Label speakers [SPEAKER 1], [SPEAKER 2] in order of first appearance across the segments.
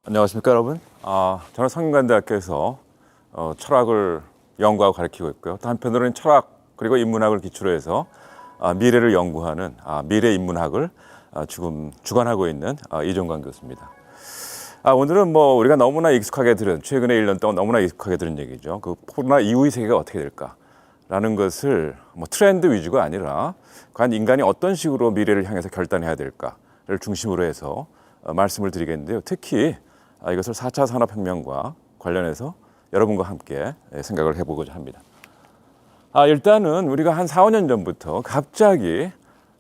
[SPEAKER 1] 안녕하십니까 여러분. 저는 성균관대학교에서 철학을 연구하고 가르치고 있고요. 또 한편으로는 철학 그리고 인문학을 기초로 해서 미래를 연구하는 미래인문학을 지금 주관하고 있는 이종관 교수입니다. 오늘은 우리가 너무나 익숙하게 들은, 최근에 1년 동안 너무나 익숙하게 들은 얘기죠. 그 코로나 이후의 세계가 어떻게 될까라는 것을 트렌드 위주가 아니라 과연 인간이 어떤 식으로 미래를 향해서 결단해야 될까를 중심으로 해서 말씀을 드리겠는데요. 특히 이것을 4차 산업혁명과 관련해서 여러분과 함께 생각을 해보고자 합니다. 일단은 우리가 한 4, 5년 전부터 갑자기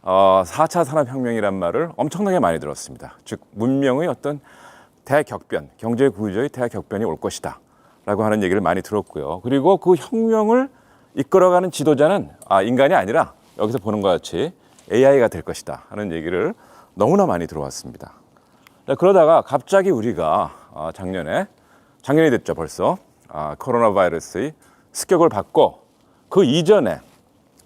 [SPEAKER 1] 4차 산업혁명이란 말을 엄청나게 많이 들었습니다. 즉 문명의 어떤 대격변, 경제 구조의 대격변이 올 것이다 라고 하는 얘기를 많이 들었고요. 그리고 그 혁명을 이끌어가는 지도자는 인간이 아니라 여기서 보는 것 같이 AI가 될 것이다 하는 얘기를 너무나 많이 들어왔습니다. 그러다가 갑자기 우리가 작년이 됐죠 벌써. 코로나 바이러스의 습격을 받고 그 이전에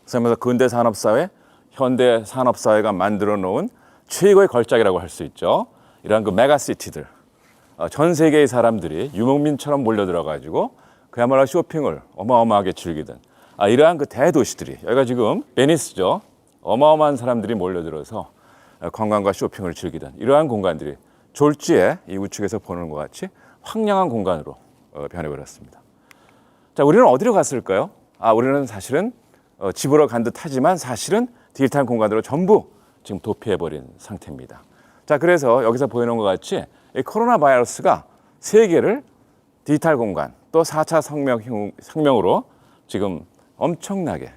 [SPEAKER 1] 그래서 근대 산업사회, 현대 산업사회가 만들어 놓은 최고의 걸작이라고 할 수 있죠. 이러한 그 메가시티들, 전 세계의 사람들이 유목민처럼 몰려들어 가지고 그야말로 쇼핑을 어마어마하게 즐기던 이러한 그 대도시들이, 여기가 지금 베니스죠. 어마어마한 사람들이 몰려들어서 관광과 쇼핑을 즐기던 이러한 공간들이 졸지에 이 우측에서 보는 것 같이 황량한 공간으로 변해버렸습니다. 자, 우리는 어디로 갔을까요? 우리는 사실은 집으로 간 듯하지만 사실은 디지털 공간으로 전부 지금 도피해버린 상태입니다. 자, 그래서 여기서 보이는 것 같이 이 코로나 바이러스가 세계를 디지털 공간 또 4차 혁명으로 지금 엄청나게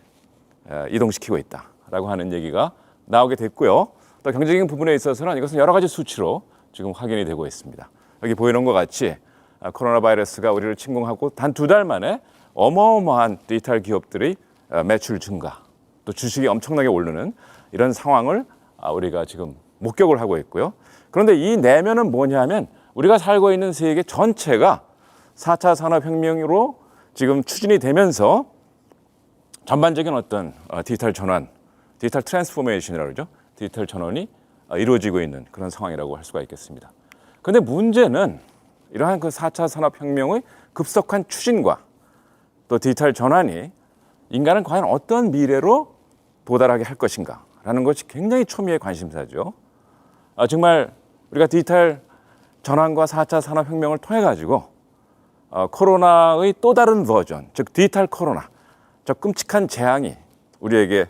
[SPEAKER 1] 이동시키고 있다라고 하는 얘기가 나오게 됐고요. 또 경제적인 부분에 있어서는 이것은 여러 가지 수치로 지금 확인이 되고 있습니다. 여기 보이는 것 같이 코로나 바이러스가 우리를 침공하고 단 2달 만에 어마어마한 디지털 기업들의 매출 증가, 또 주식이 엄청나게 오르는 이런 상황을 우리가 지금 목격을 하고 있고요. 그런데 이 내면은 뭐냐면 우리가 살고 있는 세계 전체가 4차 산업혁명으로 지금 추진이 되면서 전반적인 어떤 디지털 전환, 디지털 트랜스포메이션이라고 그러죠. 디지털 전환이 이루어지고 있는 그런 상황이라고 할 수가 있겠습니다. 그런데 문제는 이러한 그 4차 산업혁명의 급속한 추진과 또 디지털 전환이 인간은 과연 어떤 미래로 도달하게 할 것인가라는 것이 굉장히 초미의 관심사죠. 정말 우리가 디지털 전환과 4차 산업혁명을 통해 가지고 코로나의 또 다른 버전, 즉 디지털 코로나, 저 끔찍한 재앙이 우리에게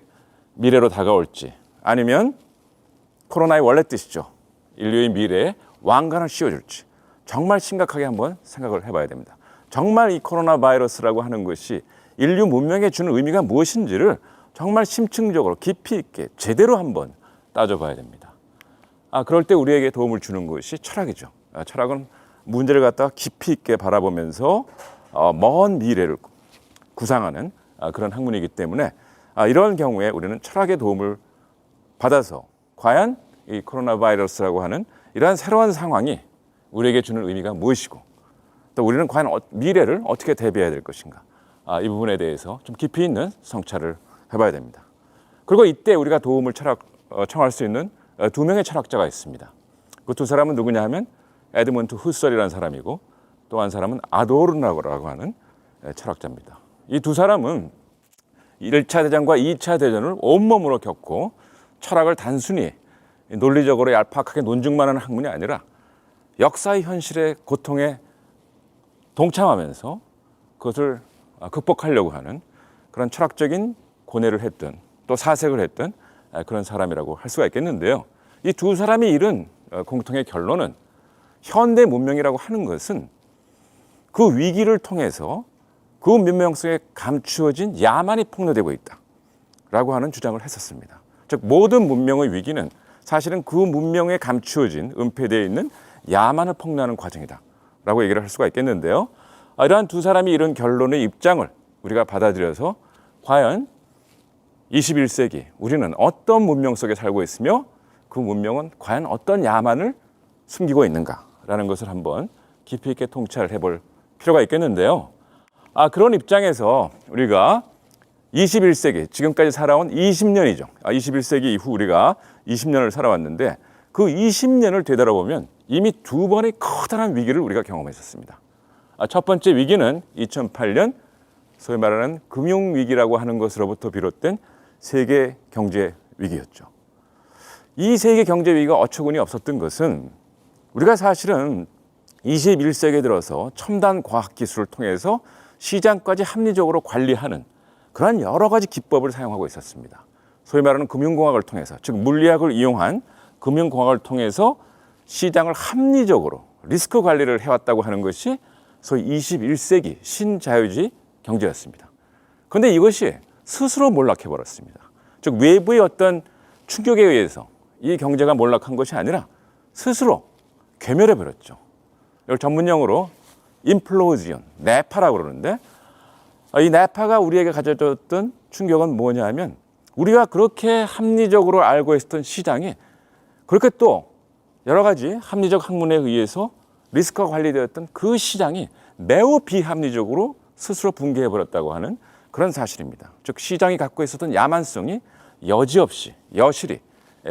[SPEAKER 1] 미래로 다가올지, 아니면 코로나의 원래 뜻이죠. 인류의 미래에 왕관을 씌워줄지 정말 심각하게 한번 생각을 해봐야 됩니다. 정말 이 코로나 바이러스라고 하는 것이 인류 문명에 주는 의미가 무엇인지를 정말 심층적으로 깊이 있게 제대로 한번 따져봐야 됩니다. 그럴 때 우리에게 도움을 주는 것이 철학이죠. 철학은 문제를 갖다가 깊이 있게 바라보면서 먼 미래를 구상하는 그런 학문이기 때문에 이런 경우에 우리는 철학의 도움을 받아서 과연 이 코로나 바이러스라고 하는 이러한 새로운 상황이 우리에게 주는 의미가 무엇이고 또 우리는 과연 미래를 어떻게 대비해야 될 것인가, 이 부분에 대해서 좀 깊이 있는 성찰을 해봐야 됩니다. 그리고 이때 우리가 도움을 청할 수 있는 2명의 철학자가 있습니다. 그 2사람은 누구냐 하면 에드먼트 후설이라는 사람이고 또 한 사람은 아도르노라고 하는 철학자입니다. 이 2사람은 1차 대전과 2차 대전을 온몸으로 겪고 철학을 단순히 논리적으로 얄팍하게 논증만 하는 학문이 아니라 역사의 현실의 고통에 동참하면서 그것을 극복하려고 하는 그런 철학적인 고뇌를 했던, 또 사색을 했던 그런 사람이라고 할 수가 있겠는데요. 이 2사람이 이룬 공통의 결론은 현대 문명이라고 하는 것은 그 위기를 통해서 그 문명 속에 감추어진 야만이 폭로되고 있다라고 하는 주장을 했었습니다. 즉 모든 문명의 위기는 사실은 그 문명에 감추어진 은폐되어 있는 야만을 폭로하는 과정이다라고 얘기를 할 수가 있겠는데요. 이러한 2사람이 이룬 결론의 입장을 우리가 받아들여서 과연 21세기 우리는 어떤 문명 속에 살고 있으며 그 문명은 과연 어떤 야만을 숨기고 있는가라는 것을 한번 깊이 있게 통찰을 해볼 필요가 있겠는데요. 그런 입장에서 우리가 21세기, 지금까지 살아온 20년이죠. 21세기 이후 우리가 20년을 살아왔는데 그 20년을 되돌아보면 이미 두 번의 커다란 위기를 우리가 경험했었습니다. 첫 번째 위기는 2008년 소위 말하는 금융위기라고 하는 것으로부터 비롯된 세계 경제 위기였죠. 이 세계 경제 위기가 어처구니 없었던 것은 우리가 사실은 21세기에 들어서 첨단 과학기술을 통해서 시장까지 합리적으로 관리하는 그런 여러 가지 기법을 사용하고 있었습니다. 소위 말하는 금융공학을 통해서, 즉 물리학을 이용한 금융공학을 통해서 시장을 합리적으로 리스크 관리를 해왔다고 하는 것이 소위 21세기 신자유주의 경제였습니다. 그런데 이것이 스스로 몰락해버렸습니다. 즉 외부의 어떤 충격에 의해서 이 경제가 몰락한 것이 아니라 스스로 괴멸해버렸죠. 이걸 전문용어로 임플로지온, 내파라고 그러는데, 이 내파가 우리에게 가져줬던 충격은 뭐냐 하면 우리가 그렇게 합리적으로 알고 있었던 시장이 그렇게 또 여러 가지 합리적 학문에 의해서 리스크가 관리되었던 그 시장이 매우 비합리적으로 스스로 붕괴해버렸다고 하는 그런 사실입니다. 즉 시장이 갖고 있었던 야만성이 여지없이 여실히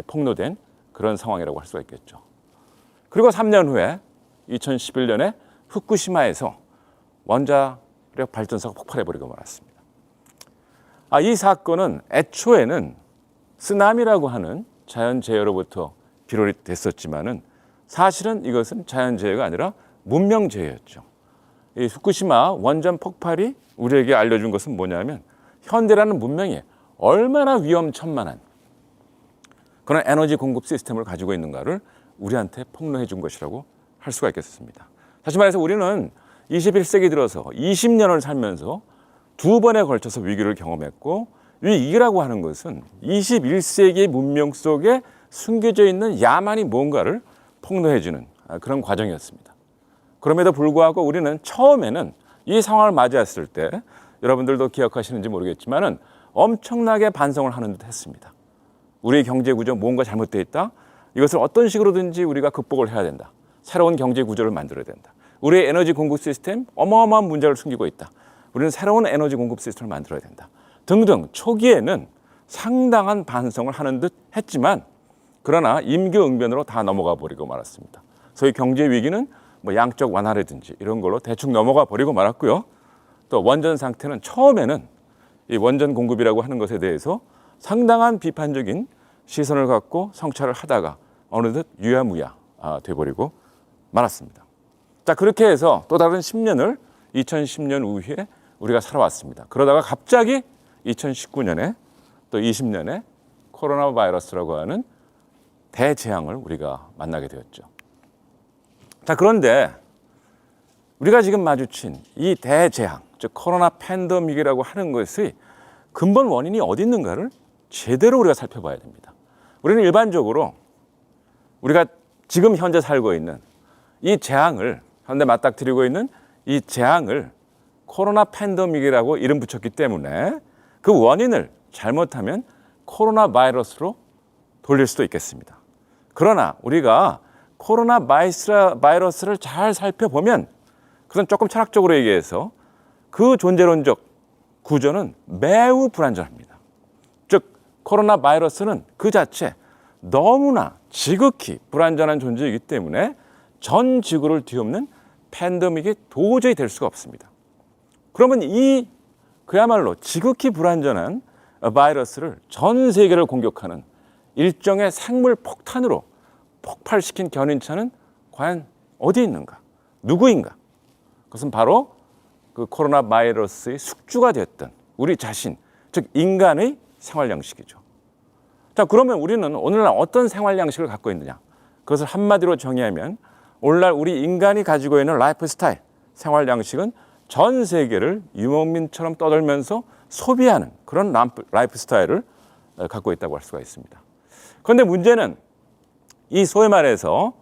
[SPEAKER 1] 폭로된 그런 상황이라고 할 수가 있겠죠. 그리고 3년 후에 2011년에 후쿠시마에서 원자력 발전소가 폭발해버리고 말았습니다. 이 사건은 애초에는 쓰나미라고 하는 자연재해로부터 비롯됐었지만은 사실은 이것은 자연재해가 아니라 문명재해였죠. 이 후쿠시마 원전 폭발이 우리에게 알려준 것은 뭐냐면 현대라는 문명이 얼마나 위험천만한 그런 에너지 공급 시스템을 가지고 있는가를 우리한테 폭로해 준 것이라고 할 수가 있겠습니다. 다시 말해서 우리는 21세기 들어서 20년을 살면서 두 번에 걸쳐서 위기를 경험했고, 이 위기라고 하는 것은 21세기의 문명 속에 숨겨져 있는 야만이 뭔가를 폭로해 주는 그런 과정이었습니다. 그럼에도 불구하고 우리는 처음에는 이 상황을 맞이했을 때 여러분들도 기억하시는지 모르겠지만은 엄청나게 반성을 하는 듯 했습니다. 우리의 경제 구조 뭔가 잘못되어 있다. 이것을 어떤 식으로든지 우리가 극복을 해야 된다. 새로운 경제 구조를 만들어야 된다. 우리의 에너지 공급 시스템 어마어마한 문제를 숨기고 있다. 우리는 새로운 에너지 공급 시스템을 만들어야 된다. 등등 초기에는 상당한 반성을 하는 듯 했지만 그러나 임기응변으로 다 넘어가 버리고 말았습니다. 소위 경제 위기는 뭐 양적 완화라든지 이런 걸로 대충 넘어가 버리고 말았고요. 또 원전 상태는 처음에는 이 원전 공급이라고 하는 것에 대해서 상당한 비판적인 시선을 갖고 성찰을 하다가 어느덧 유야무야 돼버리고 말았습니다. 자, 그렇게 해서 또 다른 10년을 2010년 이후에 우리가 살아왔습니다. 그러다가 갑자기 2019년에 또 20년에 코로나 바이러스라고 하는 대재앙을 우리가 만나게 되었죠. 자, 그런데 우리가 지금 마주친 이 대재앙, 즉 코로나 팬데믹이라고 하는 것의 근본 원인이 어디 있는가를 제대로 우리가 살펴봐야 됩니다. 우리는 일반적으로 우리가 지금 현재 살고 있는 이 재앙을, 현재 맞닥뜨리고 있는 이 재앙을 코로나 팬데믹이라고 이름 붙였기 때문에 그 원인을 잘못하면 코로나 바이러스로 돌릴 수도 있겠습니다. 그러나 우리가 코로나 바이러스를 잘 살펴보면 그건 조금 철학적으로 얘기해서 그 존재론적 구조는 매우 불완전합니다. 즉 코로나 바이러스는 그 자체 너무나 지극히 불완전한 존재이기 때문에 전 지구를 뒤엎는 팬데믹이 도저히 될 수가 없습니다. 그러면 이 그야말로 지극히 불완전한 바이러스를 전 세계를 공격하는 일종의 생물 폭탄으로 폭발시킨 견인차는 과연 어디 있는가? 누구인가? 그것은 바로 그 코로나 바이러스의 숙주가 되었던 우리 자신, 즉 인간의 생활 양식이죠. 자, 그러면 우리는 오늘날 어떤 생활 양식을 갖고 있느냐? 그것을 한마디로 정의하면 오늘날 우리 인간이 가지고 있는 라이프 스타일, 생활 양식은 전 세계를 유목민처럼 떠들면서 소비하는 그런 라이프 스타일을 갖고 있다고 할 수가 있습니다. 그런데 문제는 이 소위 말해서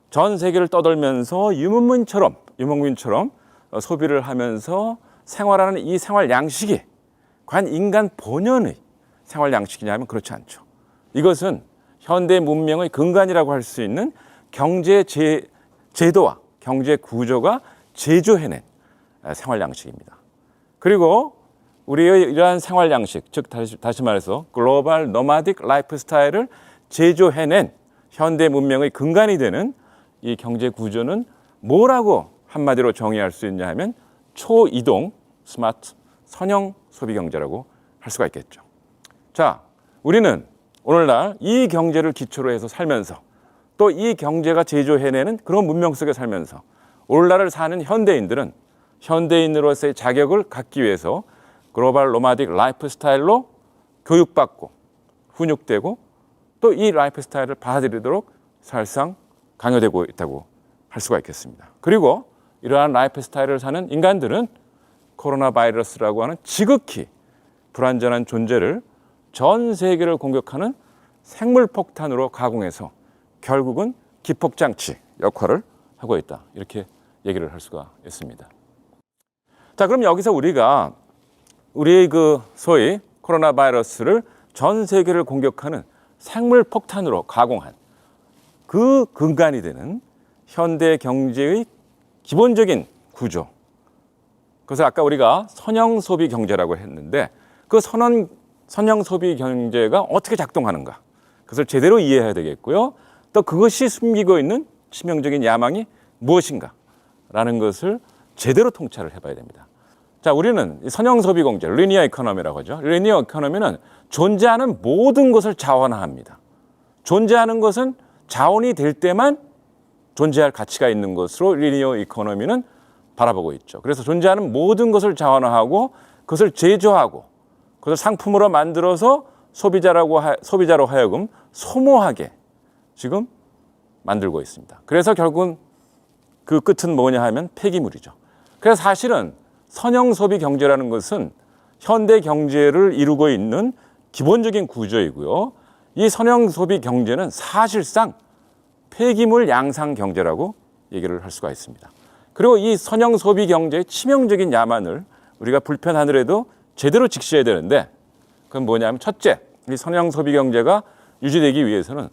[SPEAKER 1] 전 세계를 떠들면서 유목민처럼 소비를 하면서 생활하는 이 생활 양식이 과연 인간 본연의 생활 양식이냐 하면 그렇지 않죠. 이것은 현대 문명의 근간이라고 할 수 있는 경제 제도와 경제 구조가 제조해낸 생활 양식입니다. 그리고 우리의 이러한 생활 양식, 즉 다시 말해서 글로벌 노마딕 라이프 스타일을 제조해낸 현대 문명의 근간이 되는 이 경제 구조는 뭐라고 한마디로 정의할 수 있냐 하면 초이동 스마트 선형 소비 경제라고 할 수가 있겠죠. 자, 우리는 오늘날 이 경제를 기초로 해서 살면서 또 이 경제가 제조해내는 그런 문명 속에 살면서 오늘날을 사는 현대인들은 현대인으로서의 자격을 갖기 위해서 글로벌 노마딕 라이프 스타일로 교육받고 훈육되고 또 이 라이프 스타일을 받아들이도록 사실상 강요되고 있다고 할 수가 있겠습니다. 그리고 이러한 라이프 스타일을 사는 인간들은 코로나 바이러스라고 하는 지극히 불완전한 존재를 전 세계를 공격하는 생물폭탄으로 가공해서 결국은 기폭장치 역할을 하고 있다. 이렇게 얘기를 할 수가 있습니다. 자, 그럼 여기서 우리가 우리의 그 소위 코로나 바이러스를 전 세계를 공격하는 생물폭탄으로 가공한 그 근간이 되는 현대 경제의 기본적인 구조. 그래서 아까 우리가 선형 소비 경제라고 했는데 그 선형 소비 경제가 어떻게 작동하는가. 그것을 제대로 이해해야 되겠고요. 또 그것이 숨기고 있는 치명적인 야망이 무엇인가라는 것을 제대로 통찰을 해봐야 됩니다. 자, 우리는 선형 소비 경제, 리니어 이코노미라고 하죠. 리니어 이코노미는 존재하는 모든 것을 자원화합니다. 존재하는 것은 자원이 될 때만 존재할 가치가 있는 것으로 리니어 이코노미는 바라보고 있죠. 그래서 존재하는 모든 것을 자원화하고 그것을 제조하고 그것을 상품으로 만들어서 소비자로 하여금 소모하게 지금 만들고 있습니다. 그래서 결국은 그 끝은 뭐냐 하면 폐기물이죠. 그래서 사실은 선형 소비 경제라는 것은 현대 경제를 이루고 있는 기본적인 구조이고요. 이 선형 소비 경제는 사실상 폐기물 양상 경제라고 얘기를 할 수가 있습니다. 그리고 이 선형 소비 경제의 치명적인 야만을 우리가 불편하더라도 제대로 직시해야 되는데 그건 뭐냐면 첫째, 이 선형 소비 경제가 유지되기 위해서는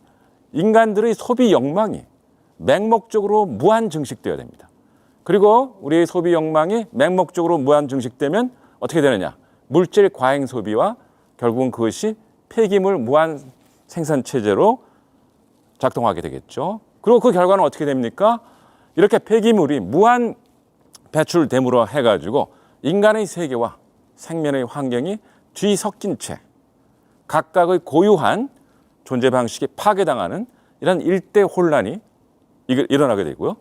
[SPEAKER 1] 인간들의 소비 욕망이 맹목적으로 무한 증식되어야 됩니다. 그리고 우리의 소비 욕망이 맹목적으로 무한 증식되면 어떻게 되느냐? 물질 과잉 소비와 결국은 그것이 폐기물 무한 생산 체제로 작동하게 되겠죠. 그리고 그 결과는 어떻게 됩니까? 이렇게 폐기물이 무한 배출됨으로 해가지고 인간의 세계와 생명의 환경이 뒤섞인 채 각각의 고유한 존재 방식이 파괴당하는 이런 일대 혼란이 일어나게 되고요.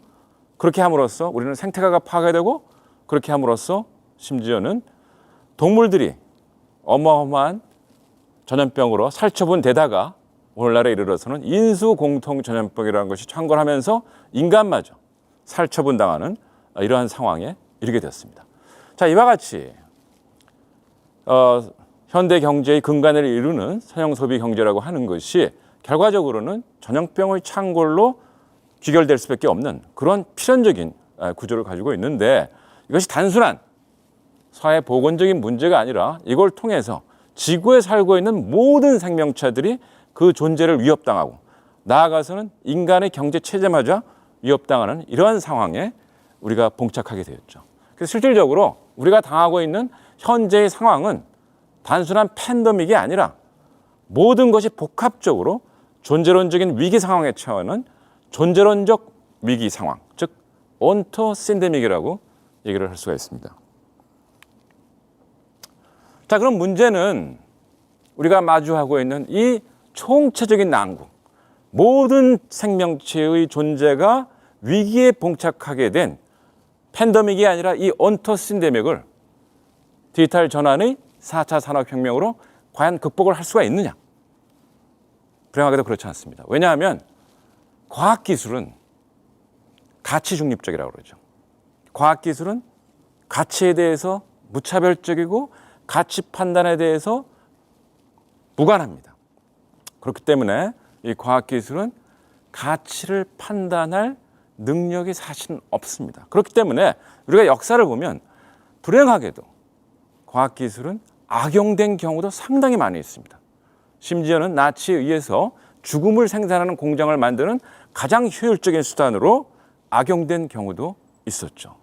[SPEAKER 1] 그렇게 함으로써 우리는 생태계가 파괴되고 그렇게 함으로써 심지어는 동물들이 어마어마한 전염병으로 살처분 되다가 오늘날에 이르러서는 인수공통 전염병이라는 것이 창궐하면서 인간마저 살처분 당하는 이러한 상황에 이르게 되었습니다. 자, 이와 같이 현대 경제의 근간을 이루는 선형 소비 경제라고 하는 것이 결과적으로는 전염병의 창궐로 귀결될 수밖에 없는 그런 필연적인 구조를 가지고 있는데 이것이 단순한 사회 보건적인 문제가 아니라 이걸 통해서 지구에 살고 있는 모든 생명체들이 그 존재를 위협당하고 나아가서는 인간의 경제 체제마저 위협당하는 이러한 상황에 우리가 봉착하게 되었죠. 그래서 실질적으로 우리가 당하고 있는 현재의 상황은 단순한 팬데믹이 아니라 모든 것이 복합적으로 존재론적인 위기 상황에 처하는 존재론적 위기 상황, 즉 온토신데믹이라고 얘기를 할 수가 있습니다. 자, 그럼 문제는 우리가 마주하고 있는 이 총체적인 난국, 모든 생명체의 존재가 위기에 봉착하게 된 팬데믹이 아니라 이 온토신데믹을 디지털 전환의 4차 산업혁명으로 과연 극복을 할 수가 있느냐? 불행하게도 그렇지 않습니다. 왜냐하면 과학기술은 가치 중립적이라고 그러죠. 과학기술은 가치에 대해서 무차별적이고 가치 판단에 대해서 무관합니다. 그렇기 때문에 이 과학기술은 가치를 판단할 능력이 사실은 없습니다. 그렇기 때문에 우리가 역사를 보면 불행하게도 과학기술은 악용된 경우도 상당히 많이 있습니다. 심지어는 나치에 의해서 죽음을 생산하는 공장을 만드는 가장 효율적인 수단으로 악용된 경우도 있었죠.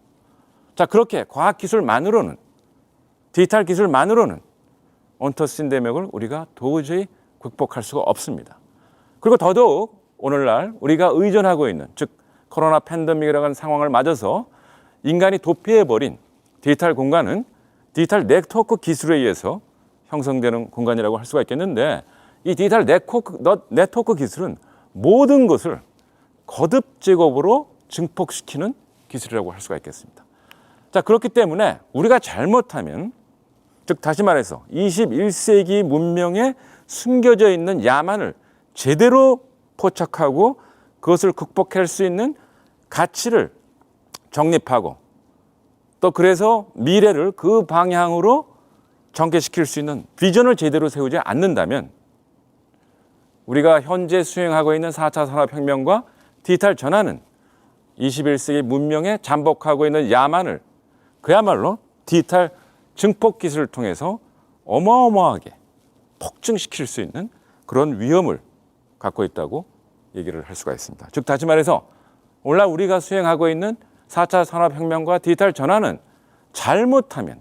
[SPEAKER 1] 자, 그렇게 과학기술만으로는, 디지털 기술만으로는 온토신데믹을 우리가 도저히 극복할 수가 없습니다. 그리고 더더욱 오늘날 우리가 의존하고 있는, 즉 코로나 팬데믹이라는 하는 상황을 맞아서 인간이 도피해버린 디지털 공간은 디지털 네트워크 기술에 의해서 형성되는 공간이라고 할 수가 있겠는데, 이 디지털 네트워크 기술은 모든 것을 거듭 제곱으로 증폭시키는 기술이라고 할 수가 있겠습니다. 자, 그렇기 때문에 우리가 잘못하면, 즉 다시 말해서 21세기 문명에 숨겨져 있는 야만을 제대로 포착하고 그것을 극복할 수 있는 가치를 정립하고, 또 그래서 미래를 그 방향으로 전개시킬 수 있는 비전을 제대로 세우지 않는다면 우리가 현재 수행하고 있는 4차 산업혁명과 디지털 전환은 21세기 문명에 잠복하고 있는 야만을 그야말로 디지털 증폭 기술을 통해서 어마어마하게 폭증시킬 수 있는 그런 위험을 갖고 있다고 얘기를 할 수가 있습니다. 즉 다시 말해서 오늘날 우리가 수행하고 있는 4차 산업혁명과 디지털 전환은 잘못하면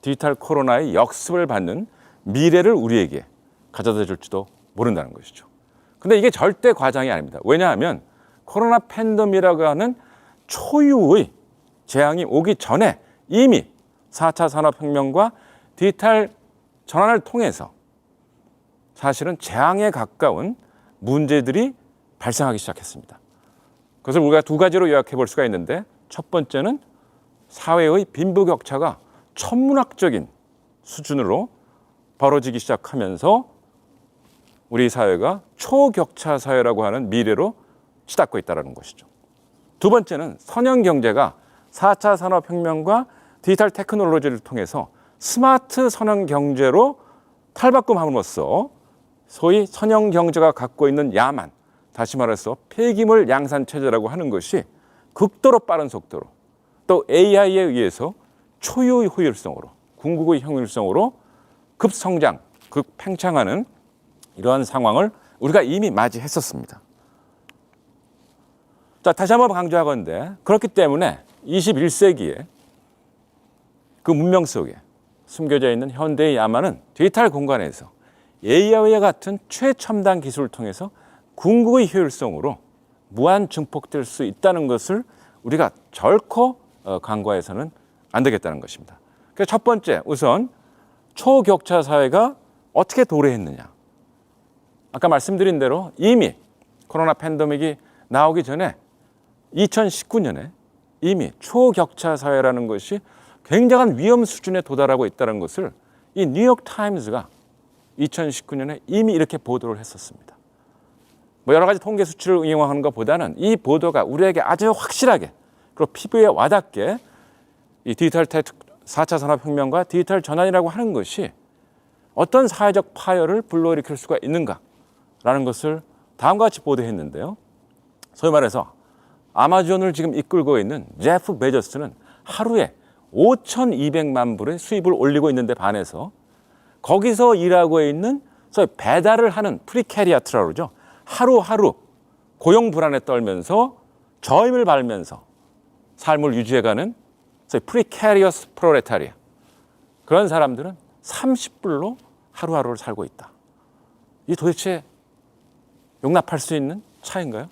[SPEAKER 1] 디지털 코로나의 역습을 받는 미래를 우리에게 가져다 줄지도 모른다는 것이죠. 근데 이게 절대 과장이 아닙니다. 왜냐하면 코로나 팬데믹이라고 하는 초유의 재앙이 오기 전에 이미 4차 산업혁명과 디지털 전환을 통해서 사실은 재앙에 가까운 문제들이 발생하기 시작했습니다. 그것을 우리가 두 가지로 요약해 볼 수가 있는데, 첫 번째는 사회의 빈부격차가 천문학적인 수준으로 벌어지기 시작하면서 우리 사회가 초격차 사회라고 하는 미래로 치닫고 있다는 것이죠. 두 번째는 선형 경제가 4차 산업혁명과 디지털 테크놀로지를 통해서 스마트 선형 경제로 탈바꿈함으로써 소위 선형 경제가 갖고 있는 야만, 다시 말해서 폐기물 양산 체제라고 하는 것이 극도로 빠른 속도로, 또 AI에 의해서 초유의 효율성으로, 궁극의 효율성으로 급성장, 급팽창하는 이러한 상황을 우리가 이미 맞이했었습니다. 자, 다시 한번 강조하건대 그렇기 때문에 21세기에 그 문명 속에 숨겨져 있는 현대의 야만은 디지털 공간에서 AI와 같은 최첨단 기술을 통해서 궁극의 효율성으로 무한 증폭될 수 있다는 것을 우리가 결코 간과해서는 안 되겠다는 것입니다. 그래서 첫 번째, 우선 초격차 사회가 어떻게 도래했느냐. 아까 말씀드린 대로 이미 코로나 팬데믹이 나오기 전에 2019년에 이미 초격차 사회라는 것이 굉장한 위험 수준에 도달하고 있다는 것을 이 뉴욕 타임즈가 2019년에 이미 이렇게 보도를 했었습니다. 뭐 여러 가지 통계 수치를 이용하는 것보다는 이 보도가 우리에게 아주 확실하게, 그리고 피부에 와닿게 이 디지털 4차 산업혁명과 디지털 전환이라고 하는 것이 어떤 사회적 파열을 불러일으킬 수가 있는가라는 것을 다음과 같이 보도했는데요. 소위 말해서 아마존을 지금 이끌고 있는 제프 베조스는 하루에 5,200만 불의 수입을 올리고 있는데 반해서 거기서 일하고 있는 소위 배달을 하는 프리캐리아트라고 그러죠. 하루하루 고용 불안에 떨면서 저임을 밟으면서 삶을 유지해가는 소위 프리캐리어스 프롤레타리아, 그런 사람들은 30불로 하루하루를 살고 있다. 이 도대체 용납할 수 있는 차이인가요?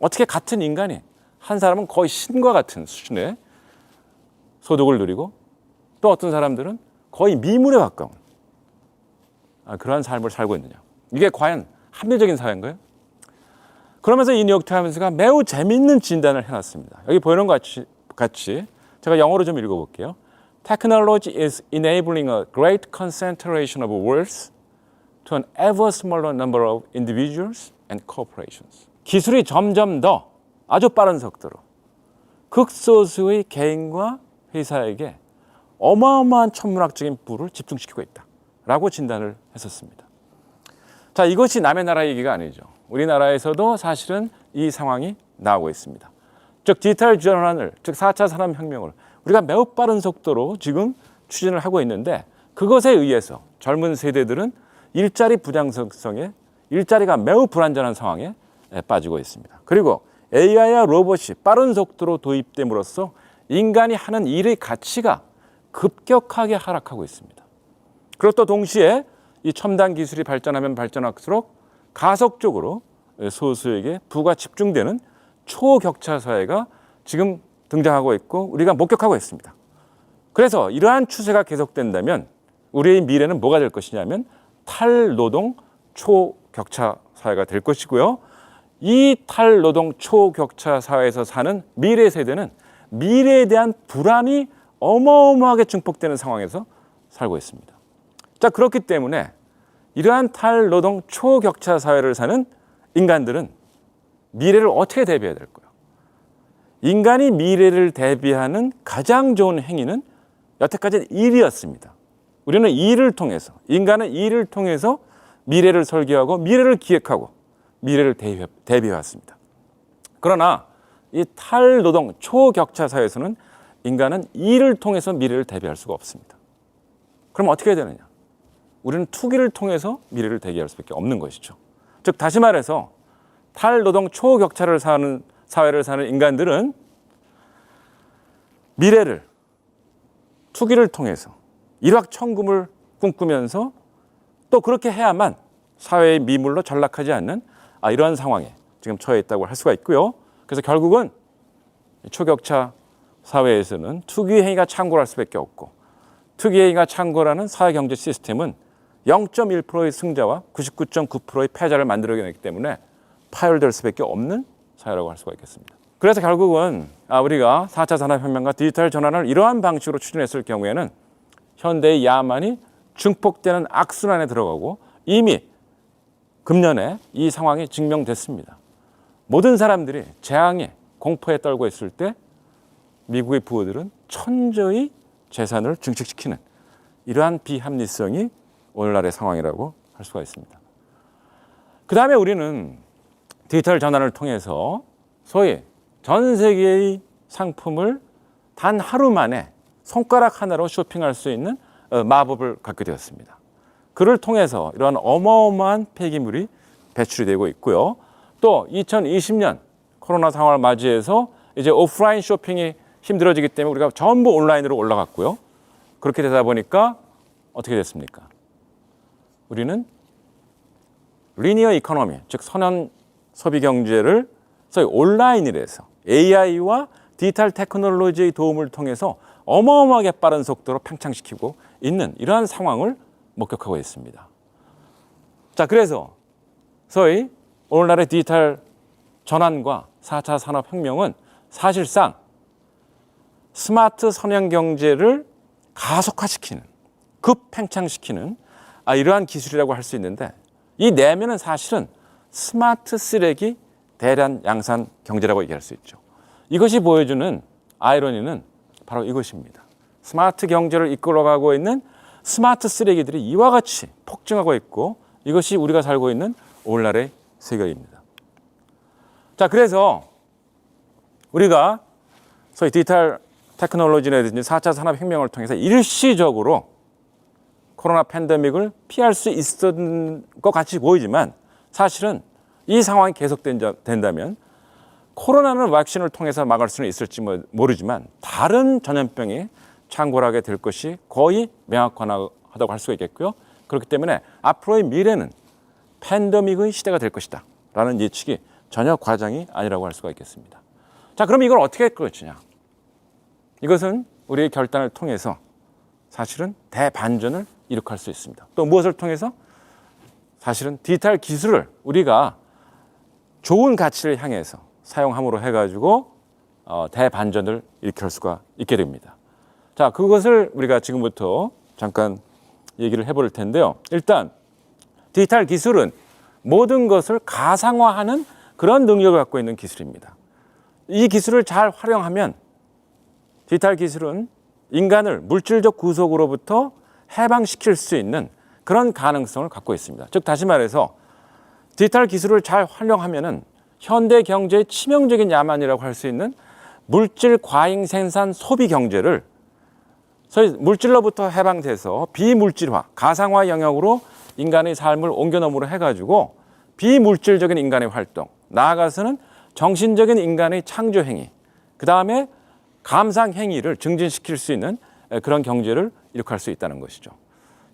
[SPEAKER 1] 어떻게 같은 인간이, 한 사람은 거의 신과 같은 수준의 소득을 누리고 또 어떤 사람들은 거의 미물에 가까운 그러한 삶을 살고 있느냐. 이게 과연 합리적인 사회인가요? 그러면서 이 뉴욕타임스가 매우 재미있는 진단을 해놨습니다. 여기 보이는 것 같이 제가 영어로 좀 읽어볼게요. Technology is enabling a great concentration of wealth to an ever smaller number of individuals and corporations. 기술이 점점 더 아주 빠른 속도로 극소수의 개인과 회사에게 어마어마한 천문학적인 부를 집중시키고 있다라고 진단을 했었습니다. 자, 이것이 남의 나라 얘기가 아니죠. 우리나라에서도 사실은 이 상황이 나오고 있습니다. 즉 디지털 전환을, 즉 4차 산업혁명을 우리가 매우 빠른 속도로 지금 추진을 하고 있는데, 그것에 의해서 젊은 세대들은 일자리 부장성에, 일자리가 매우 불안전한 상황에 빠지고 있습니다. 그리고 AI와 로봇이 빠른 속도로 도입됨으로써 인간이 하는 일의 가치가 급격하게 하락하고 있습니다. 그리고 또 동시에 이 첨단 기술이 발전하면 발전할수록 가속적으로 소수에게 부가 집중되는 초격차 사회가 지금 등장하고 있고 우리가 목격하고 있습니다. 그래서 이러한 추세가 계속된다면 우리의 미래는 뭐가 될 것이냐면 탈노동 초격차 사회가 될 것이고요. 이 탈노동 초격차 사회에서 사는 미래 세대는 미래에 대한 불안이 어마어마하게 증폭되는 상황에서 살고 있습니다. 자, 그렇기 때문에 이러한 탈노동 초격차 사회를 사는 인간들은 미래를 어떻게 대비해야 될까요? 인간이 미래를 대비하는 가장 좋은 행위는 여태까지 일이었습니다. 우리는 일을 통해서, 인간은 일을 통해서 미래를 설계하고 미래를 기획하고 미래를 대비해왔습니다. 그러나 이 탈노동 초격차 사회에서는 인간은 일을 통해서 미래를 대비할 수가 없습니다. 그럼 어떻게 해야 되느냐? 우리는 투기를 통해서 미래를 대비할 수밖에 없는 것이죠. 즉 다시 말해서 탈노동 초격차를 사는 사회를 사는 인간들은 미래를 투기를 통해서 일확천금을 꿈꾸면서 또 그렇게 해야만 사회의 미물로 전락하지 않는 이러한 상황에 지금 처해 있다고 할 수가 있고요. 그래서 결국은 초격차 사회에서는 투기 행위가 창궐할 수밖에 없고 투기 행위가 창궐하는 사회경제 시스템은 0.1%의 승자와 99.9%의 패자를 만들어내기 때문에 파열될 수밖에 없는 사회라고 할 수가 있겠습니다. 그래서 결국은 우리가 4차 산업혁명과 디지털 전환을 이러한 방식으로 추진했을 경우에는 현대의 야만이 증폭되는 악순환에 들어가고 이미 금년에 이 상황이 증명됐습니다. 모든 사람들이 재앙에 공포에 떨고 있을 때 미국의 부호들은 천저의 재산을 증식시키는 이러한 비합리성이 오늘날의 상황이라고 할 수가 있습니다. 그 다음에 우리는 디지털 전환을 통해서 소위 전 세계의 상품을 단 하루 만에 손가락 하나로 쇼핑할 수 있는 마법을 갖게 되었습니다. 그를 통해서 이러한 어마어마한 폐기물이 배출이 되고 있고요. 또 2020년 코로나 상황을 맞이해서 이제 오프라인 쇼핑이 힘들어지기 때문에 우리가 전부 온라인으로 올라갔고요. 그렇게 되다 보니까 어떻게 됐습니까? 우리는 리니어 이코노미, 즉 선형 소비 경제를 소위 온라인이라서 AI와 디지털 테크놀로지의 도움을 통해서 어마어마하게 빠른 속도로 팽창시키고 있는 이러한 상황을 목격하고 있습니다. 자, 그래서 소위 오늘날의 디지털 전환과 4차 산업혁명은 사실상 스마트 선형 경제를 가속화시키는, 급팽창시키는 이러한 기술이라고 할 수 있는데 이 내면은 사실은 스마트 쓰레기 대량 양산 경제라고 얘기할 수 있죠. 이것이 보여주는 아이러니는 바로 이것입니다. 스마트 경제를 이끌어가고 있는 스마트 쓰레기들이 이와 같이 폭증하고 있고 이것이 우리가 살고 있는 오늘날의 세계입니다. 자, 그래서 우리가 소위 디지털 테크놀로지라든지 4차 산업혁명을 통해서 일시적으로 코로나 팬데믹을 피할 수 있었던 것 같이 보이지만 사실은 이 상황이 계속된다면 코로나는 백신을 통해서 막을 수는 있을지 모르지만 다른 전염병이 창궐하게 될 것이 거의 명확하다고 할 수가 있겠고요. 그렇기 때문에 앞으로의 미래는 팬데믹의 시대가 될 것이다 라는 예측이 전혀 과장이 아니라고 할 수가 있겠습니다. 자, 그럼 이걸 어떻게 할 것이냐? 이것은 우리의 결단을 통해서 사실은 대반전을 이룩할 수 있습니다. 또 무엇을 통해서? 사실은 디지털 기술을 우리가 좋은 가치를 향해서 사용함으로 해가지고 대반전을 일으킬 수가 있게 됩니다. 자, 그것을 우리가 지금부터 잠깐 얘기를 해볼 텐데요. 일단 디지털 기술은 모든 것을 가상화하는 그런 능력을 갖고 있는 기술입니다. 이 기술을 잘 활용하면 디지털 기술은 인간을 물질적 구속으로부터 해방시킬 수 있는 그런 가능성을 갖고 있습니다. 즉 다시 말해서 디지털 기술을 잘 활용하면은 현대 경제의 치명적인 야만이라고 할 수 있는 물질 과잉 생산 소비 경제를 소위 물질로부터 해방돼서 비물질화, 가상화 영역으로 인간의 삶을 옮겨넘으로 해가지고 비물질적인 인간의 활동, 나아가서는 정신적인 인간의 창조 행위, 그 다음에 감상 행위를 증진시킬 수 있는 그런 경제를 이룩할 수 있다는 것이죠.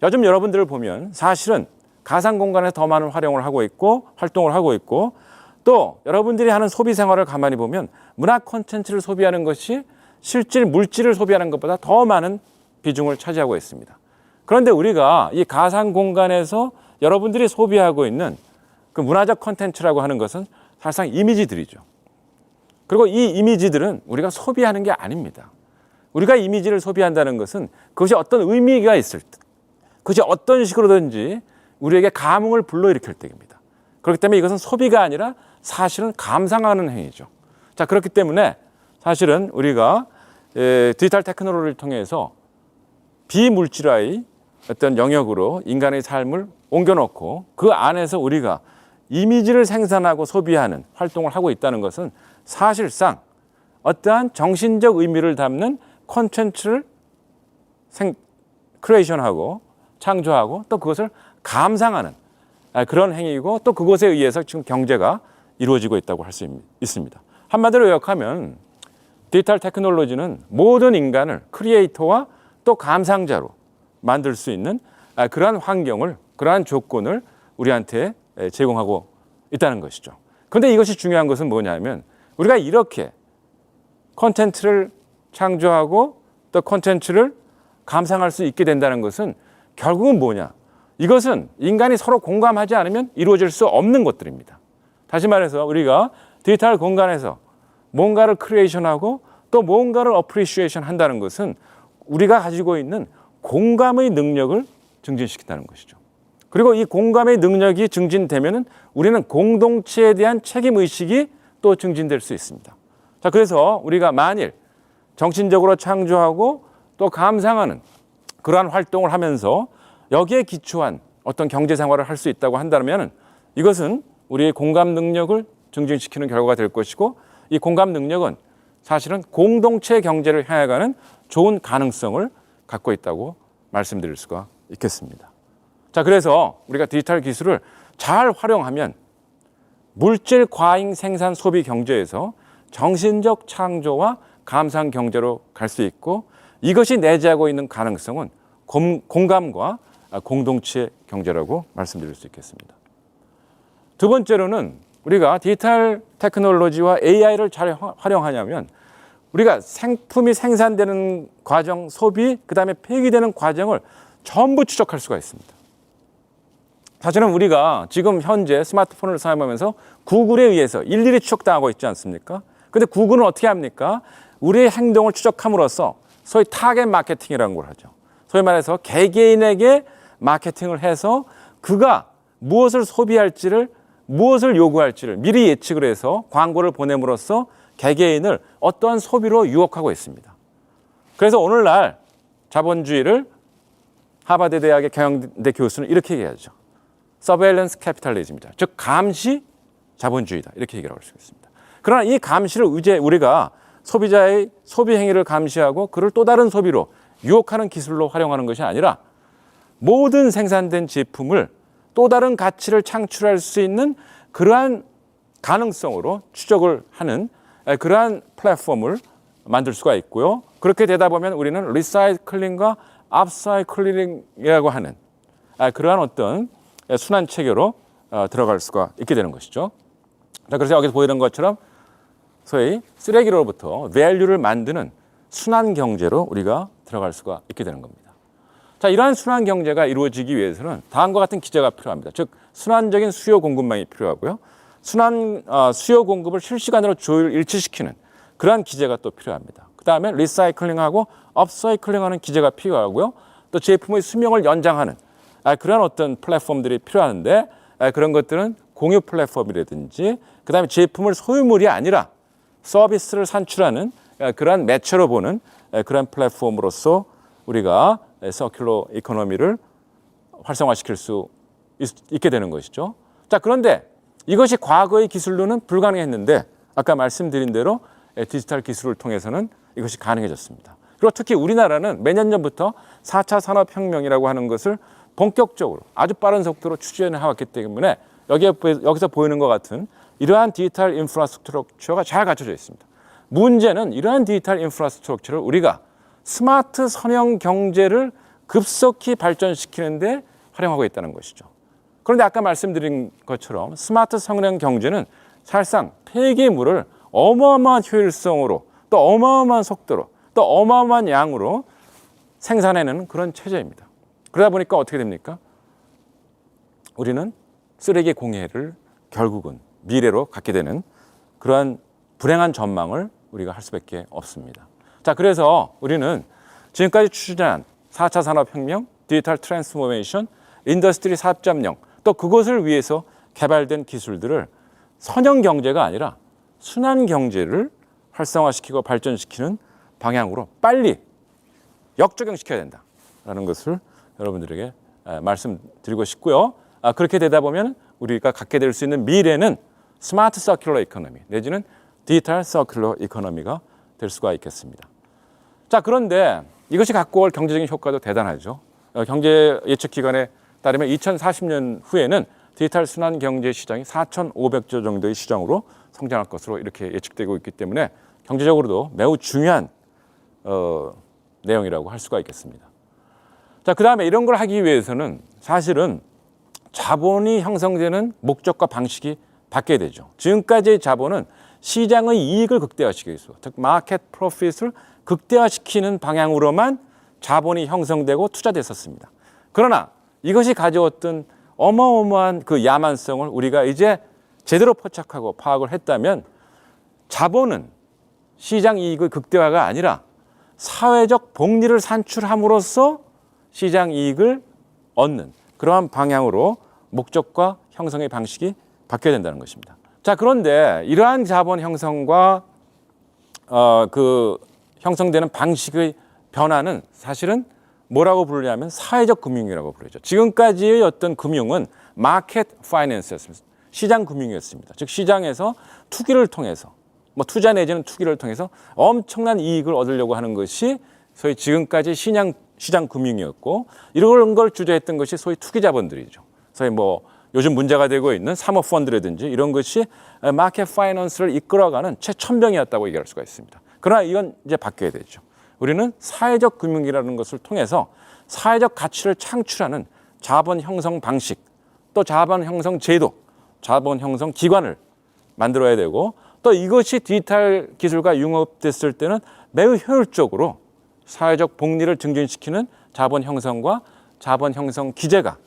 [SPEAKER 1] 요즘 여러분들을 보면 사실은 가상 공간에 더 많은 활용을 하고 있고 활동을 하고 있고 또 여러분들이 하는 소비 생활을 가만히 보면 문화 콘텐츠를 소비하는 것이 실질 물질을 소비하는 것보다 더 많은 비중을 차지하고 있습니다. 그런데 우리가 이 가상 공간에서 여러분들이 소비하고 있는 그 문화적 콘텐츠라고 하는 것은 사실상 이미지들이죠. 그리고 이 이미지들은 우리가 소비하는 게 아닙니다. 우리가 이미지를 소비한다는 것은 그것이 어떤 의미가 있을 때, 그것이 어떤 식으로든지 우리에게 감흥을 불러일으킬 때입니다. 그렇기 때문에 이것은 소비가 아니라 사실은 감상하는 행위죠. 자, 그렇기 때문에 사실은 우리가 디지털 테크놀로지를 통해서 비물질화의 어떤 영역으로 인간의 삶을 옮겨놓고 그 안에서 우리가 이미지를 생산하고 소비하는 활동을 하고 있다는 것은 사실상 어떠한 정신적 의미를 담는 콘텐츠를 크리에이션하고 창조하고 또 그것을 감상하는 그런 행위이고 또 그것에 의해서 지금 경제가 이루어지고 있다고 할 수 있습니다. 한마디로 요약하면 디지털 테크놀로지는 모든 인간을 크리에이터와 또 감상자로 만들 수 있는 그러한 환경을, 그러한 조건을 우리한테 제공하고 있다는 것이죠. 그런데 이것이 중요한 것은 뭐냐면 우리가 이렇게 콘텐츠를 창조하고 또 콘텐츠를 감상할 수 있게 된다는 것은 결국은 뭐냐? 이것은 인간이 서로 공감하지 않으면 이루어질 수 없는 것들입니다. 다시 말해서 우리가 디지털 공간에서 뭔가를 크리에이션하고 또 뭔가를 어프리시에이션 한다는 것은 우리가 가지고 있는 공감의 능력을 증진시킨다는 것이죠. 그리고 이 공감의 능력이 증진되면은 우리는 공동체에 대한 책임의식이 또 증진될 수 있습니다. 자, 그래서 우리가 만일 정신적으로 창조하고 또 감상하는 그러한 활동을 하면서 여기에 기초한 어떤 경제 생활을 할 수 있다고 한다면 이것은 우리의 공감 능력을 증진시키는 결과가 될 것이고 이 공감 능력은 사실은 공동체 경제를 향해 가는 좋은 가능성을 갖고 있다고 말씀드릴 수가 있겠습니다. 자, 그래서 우리가 디지털 기술을 잘 활용하면 물질 과잉 생산 소비 경제에서 정신적 창조와 감상 경제로 갈 수 있고 이것이 내재하고 있는 가능성은 공감과 공동체 경제라고 말씀드릴 수 있겠습니다. 두 번째로는 우리가 디지털 테크놀로지와 AI를 잘 활용하냐면 우리가 생품이 생산되는 과정, 소비, 그다음에 폐기되는 과정을 전부 추적할 수가 있습니다. 사실은 우리가 지금 현재 스마트폰을 사용하면서 구글에 의해서 일일이 추적당하고 있지 않습니까? 근데 구글은 어떻게 합니까? 우리의 행동을 추적함으로써 소위 타겟 마케팅이라는 걸 하죠. 소위 말해서 개개인에게 마케팅을 해서 그가 무엇을 소비할지를 무엇을 요구할지를 미리 예측을 해서 광고를 보냄으로써 개개인을 어떠한 소비로 유혹하고 있습니다. 그래서 오늘날 자본주의를 하버드 대학의 경영대 교수는 이렇게 얘기하죠. 서베일런스 캐피탈리즘이다. 즉 감시 자본주의다. 이렇게 얘기를 할 수 있습니다. 그러나 이 감시를 이제 우리가 소비자의 소비 행위를 감시하고 그를 또 다른 소비로 유혹하는 기술로 활용하는 것이 아니라 모든 생산된 제품을 또 다른 가치를 창출할 수 있는 그러한 가능성으로 추적을 하는 그러한 플랫폼을 만들 수가 있고요. 그렇게 되다 보면 우리는 리사이클링과 업사이클링이라고 하는 그러한 어떤 순환 체계로 들어갈 수가 있게 되는 것이죠. 자, 그래서 여기서 보이는 것처럼 소위 쓰레기로부터 밸류를 만드는 순환 경제로 우리가 들어갈 수가 있게 되는 겁니다. 자, 이러한 순환 경제가 이루어지기 위해서는 다음과 같은 기제가 필요합니다. 즉 순환적인 수요 공급망이 필요하고요. 수요 공급을 실시간으로 일치시키는 그러한 기제가 또 필요합니다. 그 다음에 리사이클링하고 업사이클링하는 기제가 필요하고요. 또 제품의 수명을 연장하는 그런 어떤 플랫폼들이 필요한데 그런 것들은 공유 플랫폼이라든지 그 다음에 제품을 소유물이 아니라 서비스를 산출하는 그러한 매체로 보는 그런 플랫폼으로서 우리가 서큘러 이코노미를 활성화시킬 수 있게 되는 것이죠. 자, 그런데 이것이 과거의 기술로는 불가능했는데 아까 말씀드린 대로 디지털 기술을 통해서는 이것이 가능해졌습니다. 그리고 특히 우리나라는 몇 년 전부터 4차 산업혁명이라고 하는 것을 본격적으로 아주 빠른 속도로 추진해 왔기 때문에 여기서 보이는 것 같은 이러한 디지털 인프라스트럭처가 잘 갖춰져 있습니다. 문제는 이러한 디지털 인프라스트럭처를 우리가 스마트 선형 경제를 급속히 발전시키는 데 활용하고 있다는 것이죠. 그런데 아까 말씀드린 것처럼 스마트 성장 경제는 사실상 폐기물을 어마어마한 효율성으로 또 어마어마한 속도로 또 어마어마한 양으로 생산해내는 그런 체제입니다. 그러다 보니까 어떻게 됩니까? 우리는 쓰레기 공해를 결국은 미래로 갖게 되는 그러한 불행한 전망을 우리가 할 수밖에 없습니다. 자, 그래서 우리는 지금까지 추진한 4차 산업혁명, 디지털 트랜스포메이션, 인더스트리 4.0 또 그것을 위해서 개발된 기술들을 선형 경제가 아니라 순환 경제를 활성화시키고 발전시키는 방향으로 빨리 역적용시켜야 된다라는 것을 여러분들에게 말씀드리고 싶고요. 그렇게 되다 보면 우리가 갖게 될 수 있는 미래는 스마트 서큘러 이코노미 내지는 디지털 서큘러 이코노미가 될 수가 있겠습니다. 자, 그런데 이것이 갖고 올 경제적인 효과도 대단하죠. 경제 예측 기관에 따르면 2040년 후에는 디지털 순환 경제 시장이 4,500조 정도의 시장으로 성장할 것으로 이렇게 예측되고 있기 때문에 경제적으로도 매우 중요한 내용이라고 할 수가 있겠습니다. 자, 그다음에 이런 걸 하기 위해서는 사실은 자본이 형성되는 목적과 방식이 바뀌어야 되죠. 지금까지의 자본은 시장의 이익을 극대화시키기 위해서, 즉 마켓 프로핏을 극대화시키는 방향으로만 자본이 형성되고 투자됐었습니다. 그러나 이것이 가져왔던 어마어마한 그 야만성을 우리가 이제 제대로 포착하고 파악을 했다면 자본은 시장 이익의 극대화가 아니라 사회적 복리를 산출함으로써 시장 이익을 얻는 그러한 방향으로 목적과 형성의 방식이 바뀌어야 된다는 것입니다. 자, 그런데 이러한 자본 형성과 그 형성되는 방식의 변화는 사실은 뭐라고 부르냐면 사회적 금융이라고 부르죠. 지금까지의 어떤 금융은 마켓 파이낸스였습니다. 시장 금융이었습니다. 즉 시장에서 투기를 통해서 투자 내지는 투기를 통해서 엄청난 이익을 얻으려고 하는 것이 소위 지금까지 시장 금융이었고, 이런 걸 주재했던 것이 소위 투기 자본들이죠. 소위 요즘 문제가 되고 있는 사모펀드라든지 이런 것이 마켓 파이낸스를 이끌어가는 최첨병이었다고 얘기할 수가 있습니다. 그러나 이건 이제 바뀌어야 되죠. 우리는 사회적 금융이라는 것을 통해서 사회적 가치를 창출하는 자본 형성 방식, 또 자본 형성 제도, 자본 형성 기관을 만들어야 되고, 또 이것이 디지털 기술과 융합됐을 때는 매우 효율적으로 사회적 복리를 증진시키는 자본 형성과 자본 형성 기제가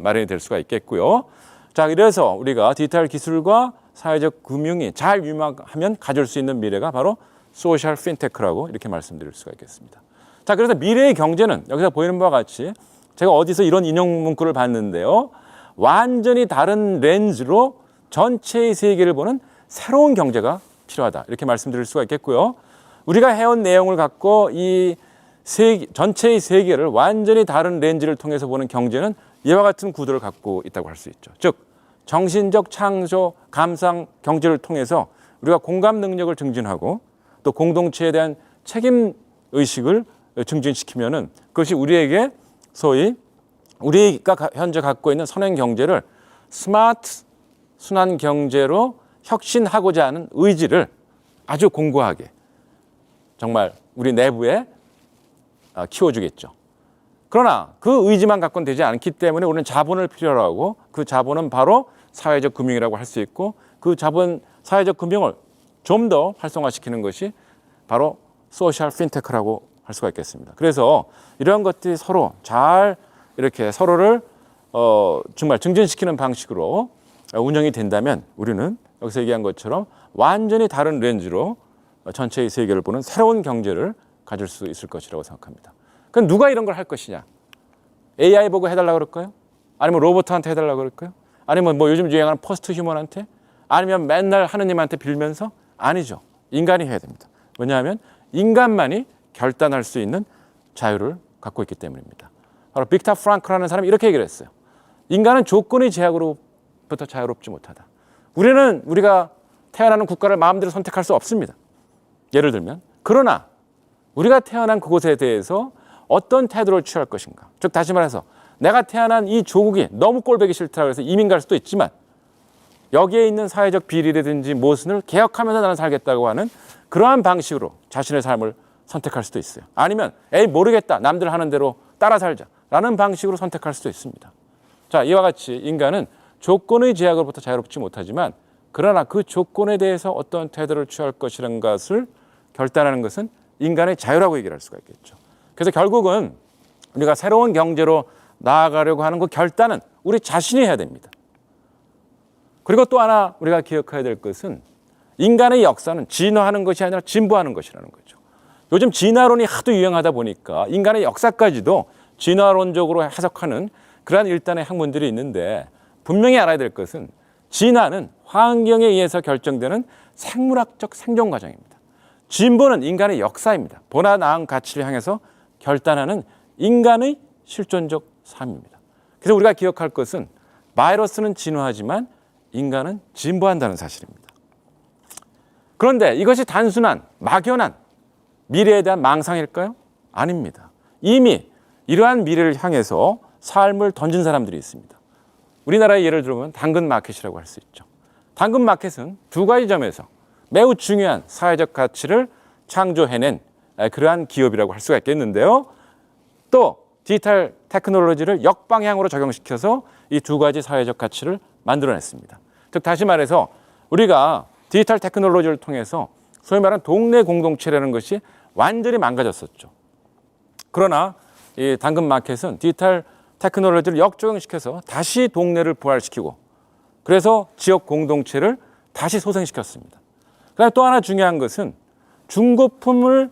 [SPEAKER 1] 마련이 될 수가 있겠고요. 자, 그래서 우리가 디지털 기술과 사회적 금융이 잘 융합하면 가질 수 있는 미래가 바로 소셜 핀테크라고 이렇게 말씀드릴 수가 있겠습니다. 자, 그래서 미래의 경제는 여기서 보이는 바와 같이 제가 어디서 이런 인용 문구를 봤는데요. 완전히 다른 렌즈로 전체의 세계를 보는 새로운 경제가 필요하다. 이렇게 말씀드릴 수가 있겠고요. 우리가 해온 내용을 갖고 이 전체의 세계를 완전히 다른 렌즈를 통해서 보는 경제는 이와 같은 구도를 갖고 있다고 할 수 있죠. 즉, 정신적 창조, 감상 경제를 통해서 우리가 공감 능력을 증진하고 또 공동체에 대한 책임 의식을 증진시키면은 그것이 우리에게 소위 우리가 현재 갖고 있는 선행 경제를 스마트 순환 경제로 혁신하고자 하는 의지를 아주 공고하게 정말 우리 내부에 키워주겠죠. 그러나 그 의지만 갖고는 되지 않기 때문에 우리는 자본을 필요로 하고, 그 자본은 바로 사회적 금융이라고 할 수 있고, 그 자본 사회적 금융을 좀 더 활성화시키는 것이 바로 소셜 핀테크라고 할 수가 있겠습니다. 그래서 이러한 것들이 서로 잘 이렇게 서로를 정말 증진시키는 방식으로 운영이 된다면 우리는 여기서 얘기한 것처럼 완전히 다른 렌즈로 전체의 세계를 보는 새로운 경제를 가질 수 있을 것이라고 생각합니다. 그럼 누가 이런 걸 할 것이냐? AI 보고 해달라고 그럴까요? 아니면 로봇한테 해달라고 그럴까요? 아니면 요즘 유행하는 포스트 휴먼한테? 아니면 맨날 하느님한테 빌면서? 아니죠. 인간이 해야 됩니다. 왜냐하면 인간만이 결단할 수 있는 자유를 갖고 있기 때문입니다. 바로 빅터 프랑클라는 사람이 이렇게 얘기를 했어요. 인간은 조건의 제약으로부터 자유롭지 못하다. 우리가 태어나는 국가를 마음대로 선택할 수 없습니다. 예를 들면, 그러나 우리가 태어난 그곳에 대해서 어떤 태도를 취할 것인가. 즉 다시 말해서 내가 태어난 이 조국이 너무 꼴보기 싫다고 해서 이민 갈 수도 있지만, 여기에 있는 사회적 비리라든지 모순을 개혁하면서 나는 살겠다고 하는 그러한 방식으로 자신의 삶을 선택할 수도 있어요. 아니면 모르겠다, 남들 하는 대로 따라 살자라는 방식으로 선택할 수도 있습니다. 자, 이와 같이 인간은 조건의 제약으로부터 자유롭지 못하지만 그러나 그 조건에 대해서 어떤 태도를 취할 것이라는 것을 결단하는 것은 인간의 자유라고 얘기를 할 수가 있겠죠. 그래서 결국은 우리가 새로운 경제로 나아가려고 하는 그 결단은 우리 자신이 해야 됩니다. 그리고 또 하나 우리가 기억해야 될 것은 인간의 역사는 진화하는 것이 아니라 진보하는 것이라는 거죠. 요즘 진화론이 하도 유행하다 보니까 인간의 역사까지도 진화론적으로 해석하는 그러한 일단의 학문들이 있는데 분명히 알아야 될 것은 진화는 환경에 의해서 결정되는 생물학적 생존 과정입니다. 진보는 인간의 역사입니다. 보다 나은 가치를 향해서 결단하는 인간의 실존적 삶입니다. 그래서 우리가 기억할 것은 바이러스는 진화하지만 인간은 진보한다는 사실입니다. 그런데 이것이 단순한 막연한 미래에 대한 망상일까요? 아닙니다. 이미 이러한 미래를 향해서 삶을 던진 사람들이 있습니다. 우리나라의 예를 들면 당근마켓이라고 할 수 있죠. 당근마켓은 두 가지 점에서 매우 중요한 사회적 가치를 창조해낸 그러한 기업이라고 할 수가 있겠는데요. 또 디지털 테크놀로지를 역방향으로 적용시켜서 이 두 가지 사회적 가치를 만들어냈습니다. 즉 다시 말해서 우리가 디지털 테크놀로지를 통해서 소위 말하는 동네 공동체라는 것이 완전히 망가졌었죠. 그러나 이 당근마켓은 디지털 테크놀로지를 역적용시켜서 다시 동네를 부활시키고 그래서 지역 공동체를 다시 소생시켰습니다. 그다음에 또 하나 중요한 것은 중고품을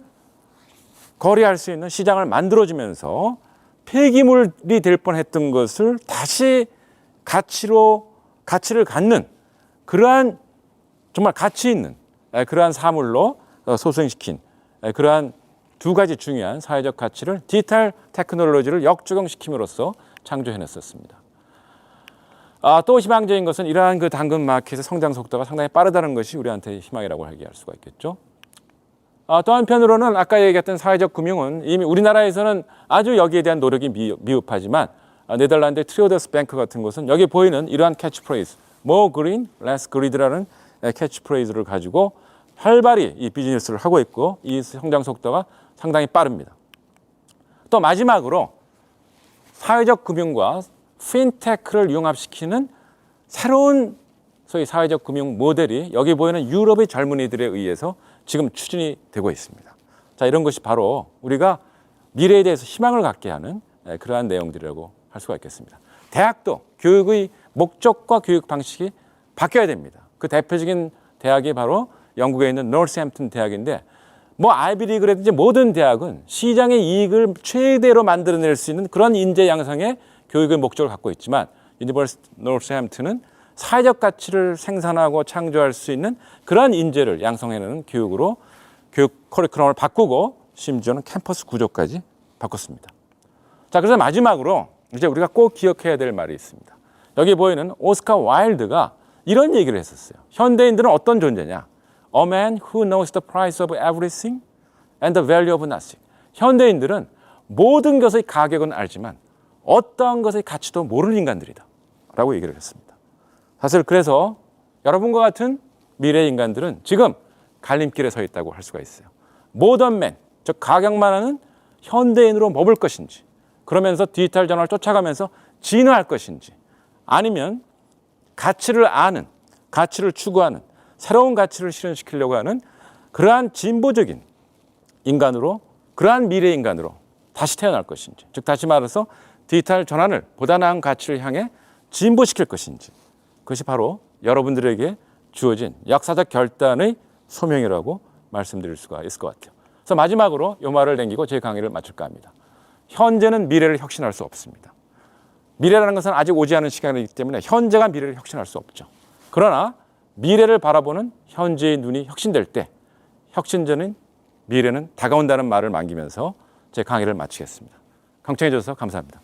[SPEAKER 1] 거래할 수 있는 시장을 만들어주면서 폐기물이 될 뻔했던 것을 다시 가치를 갖는 그러한 정말 가치 있는 그러한 사물로 소생시킨 그러한 두 가지 중요한 사회적 가치를 디지털 테크놀로지를 역적용시킴으로써 창조해냈었습니다. 또 희망적인 것은 이러한 그 당근마켓의 성장 속도가 상당히 빠르다는 것이 우리한테 희망이라고 얘기할 수가 있겠죠. 또 한편으로는 아까 얘기했던 사회적 금융은 이미 우리나라에서는 아주 여기에 대한 노력이 미흡하지만 네덜란드의 트리오더스 뱅크 같은 곳은 여기 보이는 이러한 캐치프레이즈 More Green, Less Greed라는 캐치프레이즈를 가지고 활발히 이 비즈니스를 하고 있고 이 성장 속도가 상당히 빠릅니다. 또 마지막으로 사회적 금융과 핀테크를 융합시키는 새로운 소위 사회적 금융 모델이 여기 보이는 유럽의 젊은이들에 의해서 지금 추진이 되고 있습니다. 자, 이런 것이 바로 우리가 미래에 대해서 희망을 갖게 하는 그러한 내용들이라고 할 수가 있겠습니다. 대학도 교육의 목적과 교육 방식이 바뀌어야 됩니다. 그 대표적인 대학이 바로 영국에 있는 노스햄튼 대학인데 뭐 아이비리그라든지 모든 대학은 시장의 이익을 최대로 만들어낼 수 있는 그런 인재 양성의 교육의 목적을 갖고 있지만 유니버시티 노스햄튼은 사회적 가치를 생산하고 창조할 수 있는 그런 인재를 양성해내는 교육으로 교육 커리큘럼을 바꾸고 심지어는 캠퍼스 구조까지 바꿨습니다. 자, 그래서 마지막으로 이제 우리가 꼭 기억해야 될 말이 있습니다. 여기 보이는 오스카 와일드가 이런 얘기를 했었어요. 현대인들은 어떤 존재냐? A man who knows the price of everything and the value of nothing. 현대인들은 모든 것의 가격은 알지만 어떠한 것의 가치도 모르는 인간들이다 라고 얘기를 했습니다. 사실 그래서 여러분과 같은 미래의 인간들은 지금 갈림길에 서 있다고 할 수가 있어요. 모던맨, 즉 가격만 하는 현대인으로 머물 것인지 그러면서 디지털 전환을 쫓아가면서 진화할 것인지 아니면 가치를 아는, 가치를 추구하는 새로운 가치를 실현시키려고 하는 그러한 진보적인 인간으로 그러한 미래 인간으로 다시 태어날 것인지 즉 다시 말해서 디지털 전환을 보다 나은 가치를 향해 진보시킬 것인지 그것이 바로 여러분들에게 주어진 역사적 결단의 소명이라고 말씀드릴 수가 있을 것 같아요. 그래서 마지막으로 이 말을 남기고 제 강의를 마칠까 합니다. 현재는 미래를 혁신할 수 없습니다. 미래라는 것은 아직 오지 않은 시간이기 때문에 현재가 미래를 혁신할 수 없죠. 그러나 미래를 바라보는 현재의 눈이 혁신될 때 혁신되는 미래는 다가온다는 말을 남기면서 제 강의를 마치겠습니다. 경청해 주셔서 감사합니다.